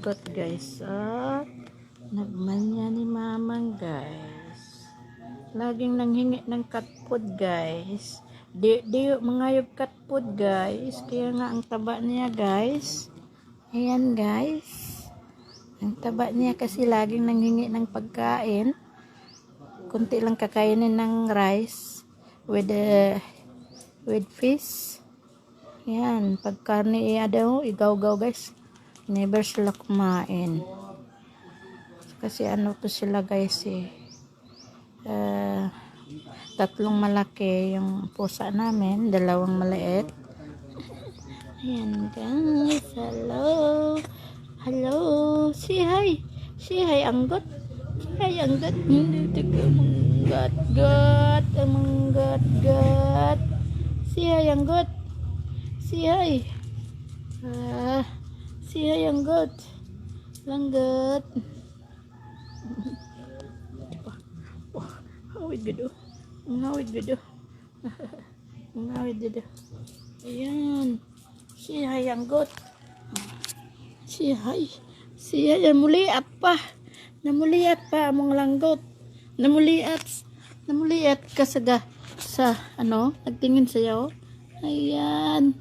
anggot guys. Nagmanya ni mamang guys. Laging nanghingi ng cat food guys. Di mangayog cat food guys. Kaya nga ang taba niya guys. Ayan guys. Ang taba niya kasi laging nanghingi ng pagkain. Kunti lang kakainin ng rice with fish. Yan, pag karne igaw-gaw guys. Never sila kumain. Kasi ano to sila guys tatlong malaki yung pusa namin, dalawang maliit. Ayan guys, hello. Hello, say hi anggot. Say hi anggot. Amanggat. Say hi anggot. Say hi. Say hi anggot. Langgat. Ngawid gado. Ngawid gado. Ayan. Si hay anggot. Si hay. Namuliat pa among langgot. Namuliat ka sa nagtingin sa'yo. Ayan.